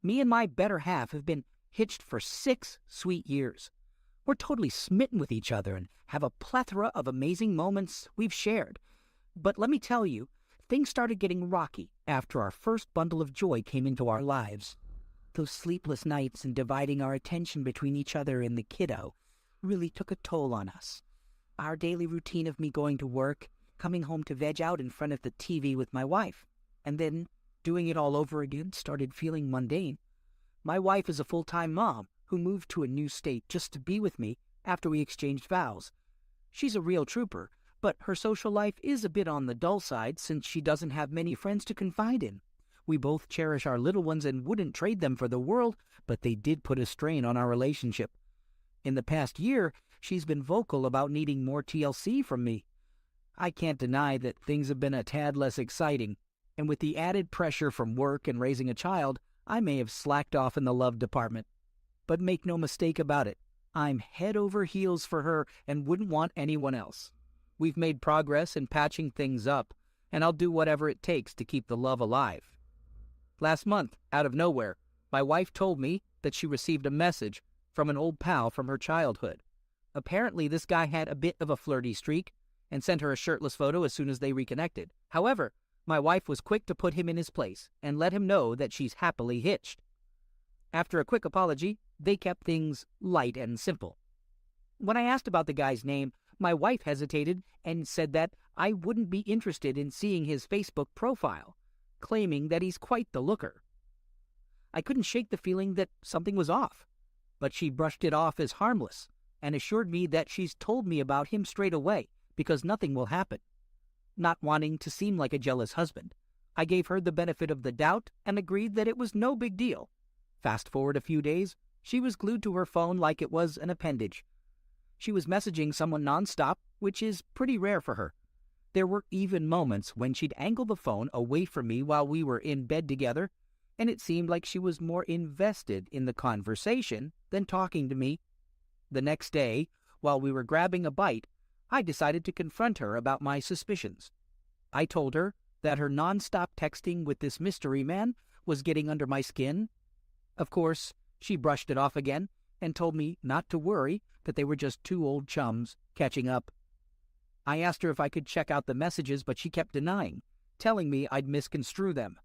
Me and my better half have been hitched for 6 sweet years. We're totally smitten with each other and have a plethora of amazing moments we've shared. But let me tell you, things started getting rocky after our first bundle of joy came into our lives. Those sleepless nights and dividing our attention between each other and the kiddo really took a toll on us. Our daily routine of me going to work, coming home to veg out in front of the TV with my wife, and then doing it all over again started feeling mundane. My wife is a full-time mom who moved to a new state just to be with me after we exchanged vows. She's a real trooper, but her social life is a bit on the dull side since she doesn't have many friends to confide in. We both cherish our little ones and wouldn't trade them for the world, but they did put a strain on our relationship. In the past year, she's been vocal about needing more TLC from me. I can't deny that things have been a tad less exciting, and with the added pressure from work and raising a child, I may have slacked off in the love department. But make no mistake about it, I'm head over heels for her and wouldn't want anyone else. We've made progress in patching things up, and I'll do whatever it takes to keep the love alive. Last month, out of nowhere, my wife told me that she received a message from an old pal from her childhood. Apparently, this guy had a bit of a flirty streak and sent her a shirtless photo as soon as they reconnected. However, my wife was quick to put him in his place and let him know that she's happily hitched. After a quick apology, they kept things light and simple. When I asked about the guy's name, my wife hesitated and said that I wouldn't be interested in seeing his Facebook profile, claiming that he's quite the looker. I couldn't shake the feeling that something was off, but she brushed it off as harmless and assured me that she's told me about him straight away because nothing will happen. Not wanting to seem like a jealous husband, I gave her the benefit of the doubt and agreed that it was no big deal. Fast forward a few days, she was glued to her phone like it was an appendage. She was messaging someone nonstop, which is pretty rare for her. There were even moments when she'd angle the phone away from me while we were in bed together, and it seemed like she was more invested in the conversation than talking to me. The next day, while we were grabbing a bite, I decided to confront her about my suspicions. I told her that her nonstop texting with this mystery man was getting under my skin. Of course, she brushed it off again and told me not to worry, that they were just two old chums catching up. I asked her if I could check out the messages, but she kept denying, telling me I'd misconstrue them.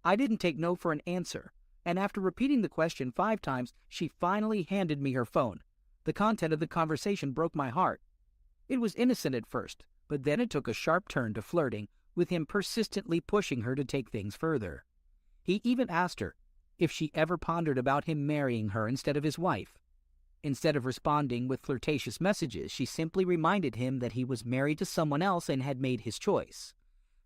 I didn't take no for an answer, and after repeating the question 5 times, she finally handed me her phone. The content of the conversation broke my heart. It was innocent at first, but then it took a sharp turn to flirting, with him persistently pushing her to take things further. He even asked her if she ever pondered about him marrying her instead of his wife. Instead of responding with flirtatious messages, she simply reminded him that he was married to someone else and had made his choice.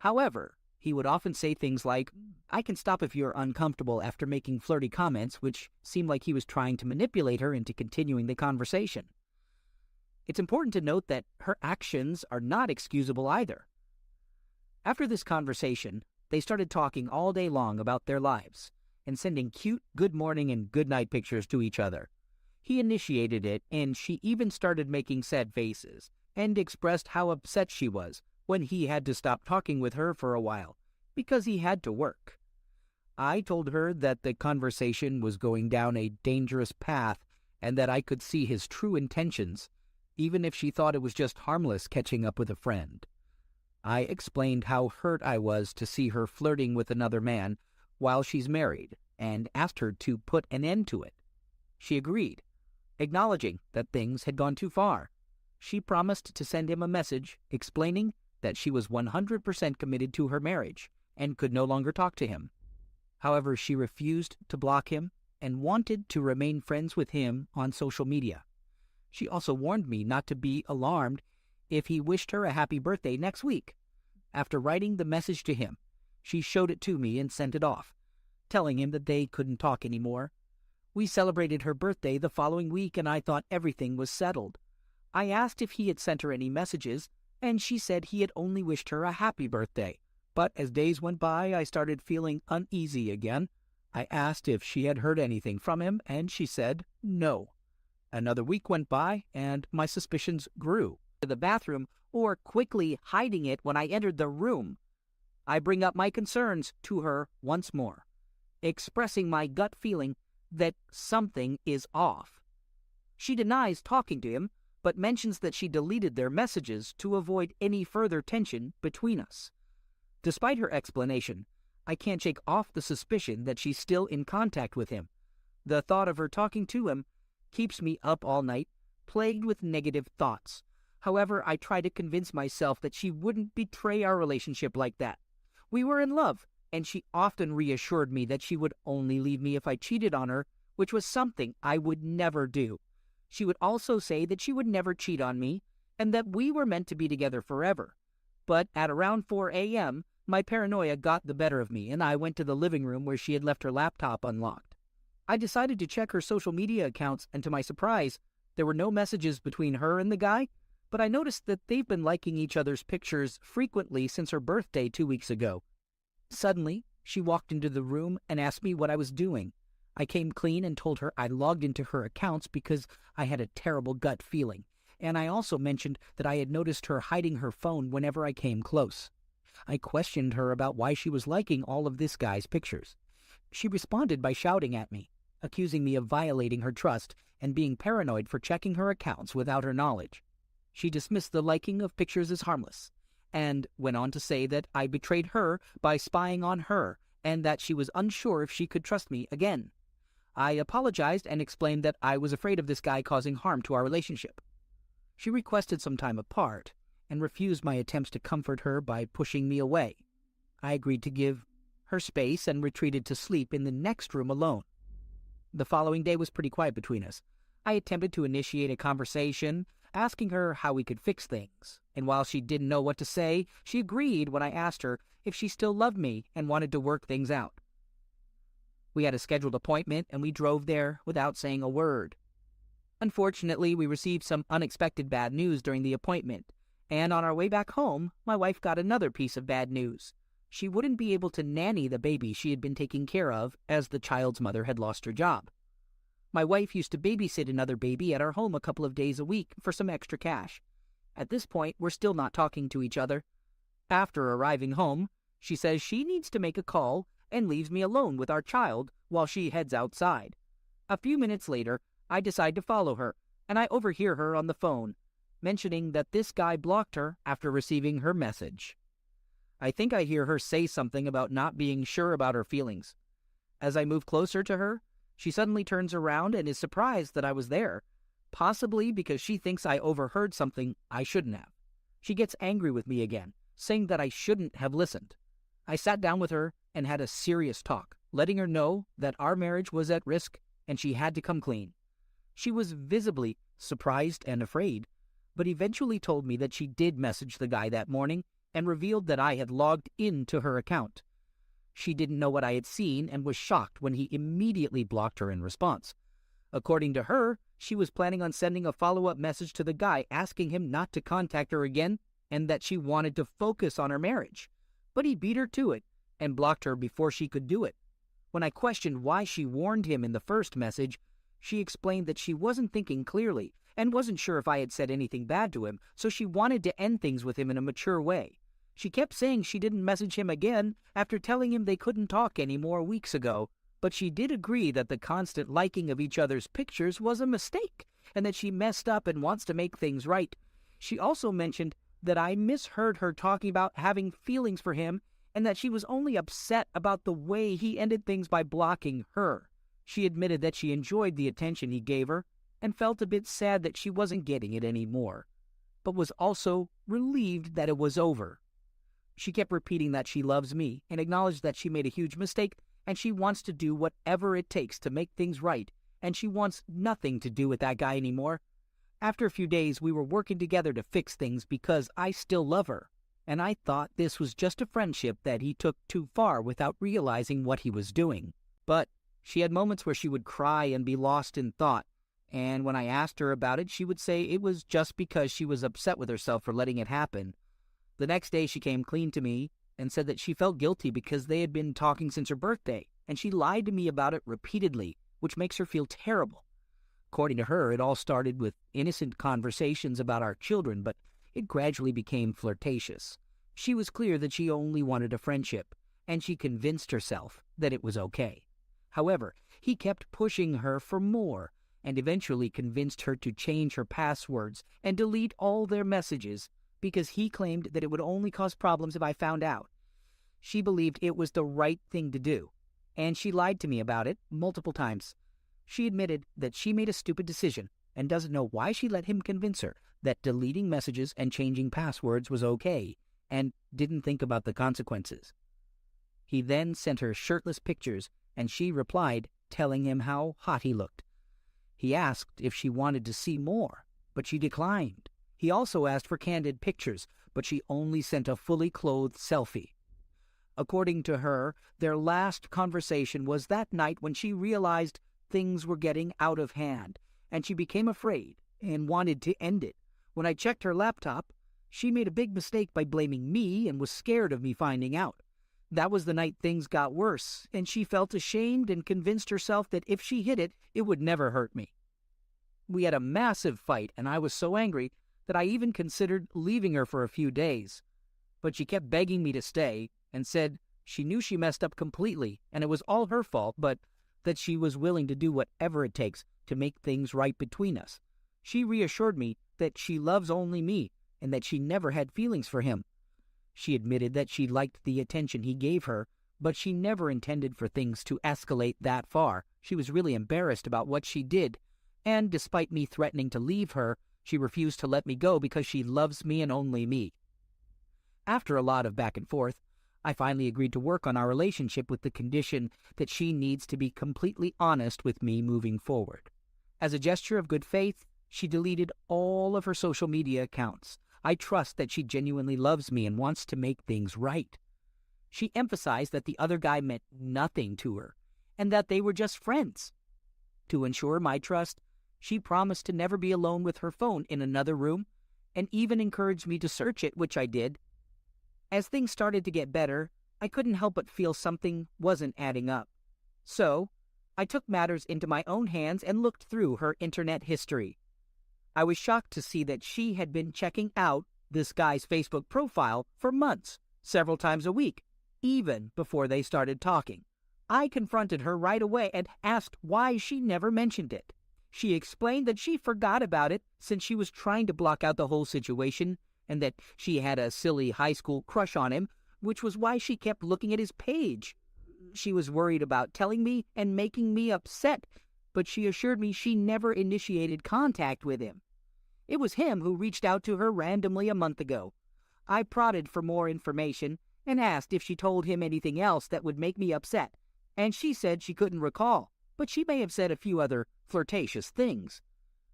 However, he would often say things like, "I can stop if you're uncomfortable," after making flirty comments, which seemed like he was trying to manipulate her into continuing the conversation. It's important to note that her actions are not excusable either. After this conversation, they started talking all day long about their lives and sending cute good morning and good night pictures to each other. He initiated it, and she even started making sad faces and expressed how upset she was when he had to stop talking with her for a while because he had to work. I told her that the conversation was going down a dangerous path and that I could see his true intentions, even if she thought it was just harmless catching up with a friend. I explained how hurt I was to see her flirting with another man while she's married and asked her to put an end to it. She agreed, acknowledging that things had gone too far. She promised to send him a message explaining that she was 100% committed to her marriage and could no longer talk to him. However, she refused to block him and wanted to remain friends with him on social media. She also warned me not to be alarmed if he wished her a happy birthday next week. After writing the message to him, she showed it to me and sent it off, telling him that they couldn't talk anymore. We celebrated her birthday the following week, and I thought everything was settled. I asked if he had sent her any messages, and she said he had only wished her a happy birthday. But as days went by, I started feeling uneasy again. I asked if she had heard anything from him, and she said no. Another week went by, and my suspicions grew. To the bathroom, or quickly hiding it when I entered the room. I bring up my concerns to her once more. expressing my gut feeling that something is off. She denies talking to him, but mentions that she deleted their messages to avoid any further tension between us. Despite her explanation, I can't shake off the suspicion that she's still in contact with him. The thought of her talking to him keeps me up all night, plagued with negative thoughts. However, I try to convince myself that she wouldn't betray our relationship like that. We were in love, and she often reassured me that she would only leave me if I cheated on her, which was something I would never do. She would also say that she would never cheat on me, and that we were meant to be together forever. But at around 4 a.m., my paranoia got the better of me, and I went to the living room where she had left her laptop unlocked. I decided to check her social media accounts, and to my surprise, there were no messages between her and the guy, but I noticed that they've been liking each other's pictures frequently since her birthday 2 weeks ago. Suddenly, she walked into the room and asked me what I was doing. I came clean and told her I logged into her accounts because I had a terrible gut feeling, and I also mentioned that I had noticed her hiding her phone whenever I came close. I questioned her about why she was liking all of this guy's pictures. She responded by shouting at me, accusing me of violating her trust and being paranoid for checking her accounts without her knowledge. She dismissed the liking of pictures as harmless, and went on to say that I betrayed her by spying on her, and that she was unsure if she could trust me again. I apologized and explained that I was afraid of this guy causing harm to our relationship. She requested some time apart, and refused my attempts to comfort her by pushing me away. I agreed to give her space and retreated to sleep in the next room alone. The following day was pretty quiet between us. I attempted to initiate a conversation, asking her how we could fix things, and while she didn't know what to say, she agreed when I asked her if she still loved me and wanted to work things out. We had a scheduled appointment, and we drove there without saying a word. Unfortunately, we received some unexpected bad news during the appointment, and on our way back home, my wife got another piece of bad news. She wouldn't be able to nanny the baby she had been taking care of, as the child's mother had lost her job. My wife used to babysit another baby at our home a couple of days a week for some extra cash. At this point, we're still not talking to each other. After arriving home, she says she needs to make a call and leaves me alone with our child while she heads outside. A few minutes later, I decide to follow her, and I overhear her on the phone, mentioning that this guy blocked her after receiving her message. I think I hear her say something about not being sure about her feelings. As I move closer to her, she suddenly turns around and is surprised that I was there, possibly because she thinks I overheard something I shouldn't have. She gets angry with me again, saying that I shouldn't have listened. I sat down with her and had a serious talk, letting her know that our marriage was at risk and she had to come clean. She was visibly surprised and afraid, but eventually told me that she did message the guy that morning and revealed that I had logged into her account. She didn't know what I had seen and was shocked when he immediately blocked her in response. According to her, she was planning on sending a follow-up message to the guy asking him not to contact her again and that she wanted to focus on her marriage. But he beat her to it and blocked her before she could do it. When I questioned why she warned him in the first message, she explained that she wasn't thinking clearly and wasn't sure if I had said anything bad to him, so she wanted to end things with him in a mature way. She kept saying she didn't message him again after telling him they couldn't talk anymore weeks ago, but she did agree that the constant liking of each other's pictures was a mistake and that she messed up and wants to make things right. She also mentioned that I misheard her talking about having feelings for him and that she was only upset about the way he ended things by blocking her. She admitted that she enjoyed the attention he gave her and felt a bit sad that she wasn't getting it anymore, but was also relieved that it was over. She kept repeating that she loves me and acknowledged that she made a huge mistake and she wants to do whatever it takes to make things right, and she wants nothing to do with that guy anymore. After a few days, we were working together to fix things because I still love her, and I thought this was just a friendship that he took too far without realizing what he was doing. But she had moments where she would cry and be lost in thought, and when I asked her about it, she would say it was just because she was upset with herself for letting it happen. The next day, she came clean to me and said that she felt guilty because they had been talking since her birthday, and she lied to me about it repeatedly, which makes her feel terrible. According to her, it all started with innocent conversations about our children, but it gradually became flirtatious. She was clear that she only wanted a friendship, and she convinced herself that it was okay. However, he kept pushing her for more and eventually convinced her to change her passwords and delete all their messages because he claimed that it would only cause problems if I found out. She believed it was the right thing to do, and she lied to me about it multiple times. She admitted that she made a stupid decision and doesn't know why she let him convince her that deleting messages and changing passwords was okay and didn't think about the consequences. He then sent her shirtless pictures, and she replied, telling him how hot he looked. He asked if she wanted to see more, but she declined. He also asked for candid pictures, but she only sent a fully clothed selfie. According to her, their last conversation was that night when she realized things were getting out of hand, and she became afraid and wanted to end it. When I checked her laptop, she made a big mistake by blaming me and was scared of me finding out. That was the night things got worse, and she felt ashamed and convinced herself that if she hid it, it would never hurt me. We had a massive fight, and I was so angry that I even considered leaving her for a few days. But she kept begging me to stay and said she knew she messed up completely and it was all her fault, but that she was willing to do whatever it takes to make things right between us. She reassured me that she loves only me and that she never had feelings for him. She admitted that she liked the attention he gave her, but she never intended for things to escalate that far. She was really embarrassed about what she did, and despite me threatening to leave her, she refused to let me go because she loves me and only me. After a lot of back and forth, I finally agreed to work on our relationship with the condition that she needs to be completely honest with me moving forward. As a gesture of good faith, she deleted all of her social media accounts. I trust that she genuinely loves me and wants to make things right. She emphasized that the other guy meant nothing to her and that they were just friends. To ensure my trust, she promised to never be alone with her phone in another room and even encouraged me to search it, which I did. As things started to get better, I couldn't help but feel something wasn't adding up. So, I took matters into my own hands and looked through her internet history. I was shocked to see that she had been checking out this guy's Facebook profile for months, several times a week, even before they started talking. I confronted her right away and asked why she never mentioned it. She explained that she forgot about it since she was trying to block out the whole situation and that she had a silly high school crush on him, which was why she kept looking at his page. She was worried about telling me and making me upset, but she assured me she never initiated contact with him. It was him who reached out to her randomly a month ago. I prodded for more information and asked if she told him anything else that would make me upset, and she said she couldn't recall, but she may have said a few other flirtatious things.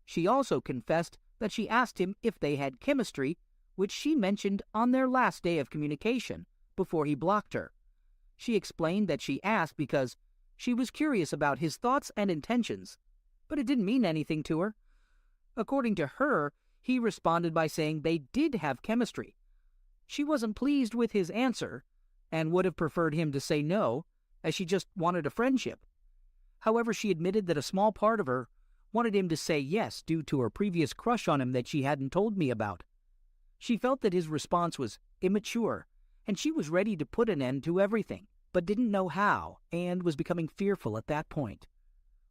She also confessed that she asked him if they had chemistry, which she mentioned on their last day of communication, before he blocked her. She explained that she asked because she was curious about his thoughts and intentions, but it didn't mean anything to her. According to her, he responded by saying they did have chemistry. She wasn't pleased with his answer and would have preferred him to say no, as she just wanted a friendship. However, she admitted that a small part of her wanted him to say yes due to her previous crush on him that she hadn't told me about. She felt that his response was immature, and she was ready to put an end to everything, but didn't know how and was becoming fearful at that point.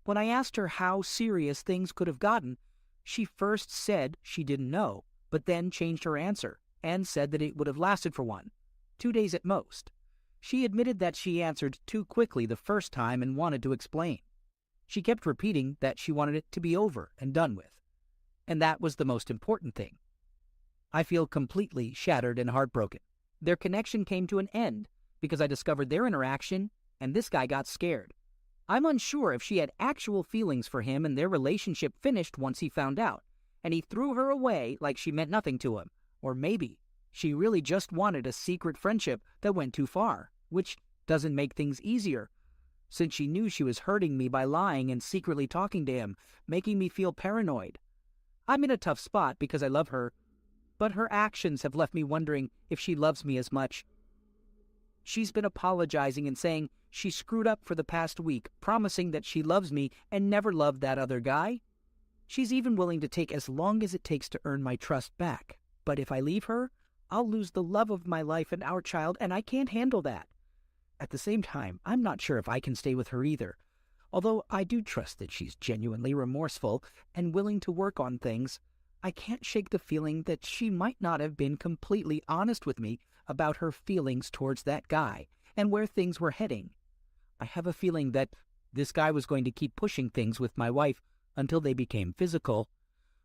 When I asked her how serious things could have gotten, she first said she didn't know, but then changed her answer and said that it would have lasted for 2 days at most. She admitted that she answered too quickly the first time and wanted to explain. She kept repeating that she wanted it to be over and done with, and that was the most important thing. I feel completely shattered and heartbroken. Their connection came to an end because I discovered their interaction, and this guy got scared. I'm unsure if she had actual feelings for him and their relationship finished once he found out, and he threw her away like she meant nothing to him. Or maybe she really just wanted a secret friendship that went too far, which doesn't make things easier, since she knew she was hurting me by lying and secretly talking to him, making me feel paranoid. I'm in a tough spot because I love her, but her actions have left me wondering if she loves me as much. She's been apologizing and saying she screwed up for the past week, promising that she loves me and never loved that other guy. She's even willing to take as long as it takes to earn my trust back. But if I leave her, I'll lose the love of my life and our child, and I can't handle that. At the same time, I'm not sure if I can stay with her either. Although I do trust that she's genuinely remorseful and willing to work on things, I can't shake the feeling that she might not have been completely honest with me about her feelings towards that guy and where things were heading. I have a feeling that this guy was going to keep pushing things with my wife until they became physical,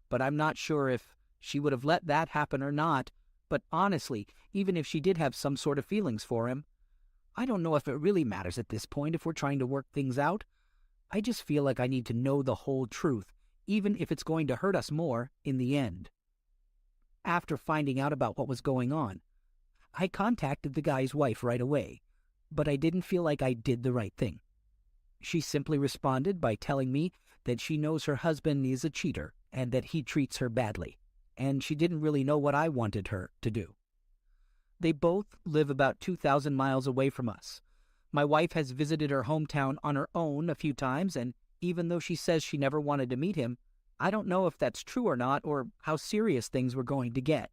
but I'm not sure if she would have let that happen or not. But honestly, even if she did have some sort of feelings for him, I don't know if it really matters at this point if we're trying to work things out. I just feel like I need to know the whole truth, even if it's going to hurt us more in the end. After finding out about what was going on, I contacted the guy's wife right away, but I didn't feel like I did the right thing. She simply responded by telling me that she knows her husband is a cheater and that he treats her badly, and she didn't really know what I wanted her to do. They both live about 2,000 miles away from us. My wife has visited her hometown on her own a few times, and even though she says she never wanted to meet him, I don't know if that's true or not, or how serious things were going to get.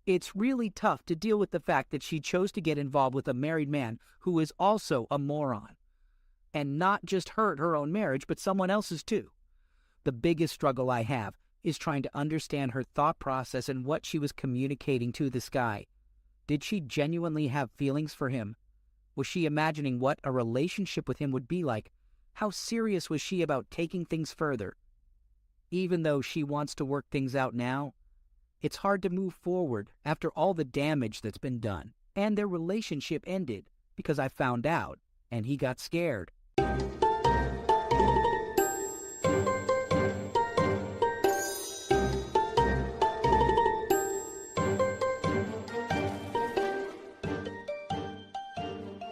It's really tough to deal with the fact that she chose to get involved with a married man who is also a moron, and not just hurt her own marriage, but someone else's too. The biggest struggle I have is trying to understand her thought process and what she was communicating to this guy. Did she genuinely have feelings for him? Was she imagining what a relationship with him would be like? How serious was she about taking things further? Even though she wants to work things out now, it's hard to move forward after all the damage that's been done. And their relationship ended because I found out, and he got scared.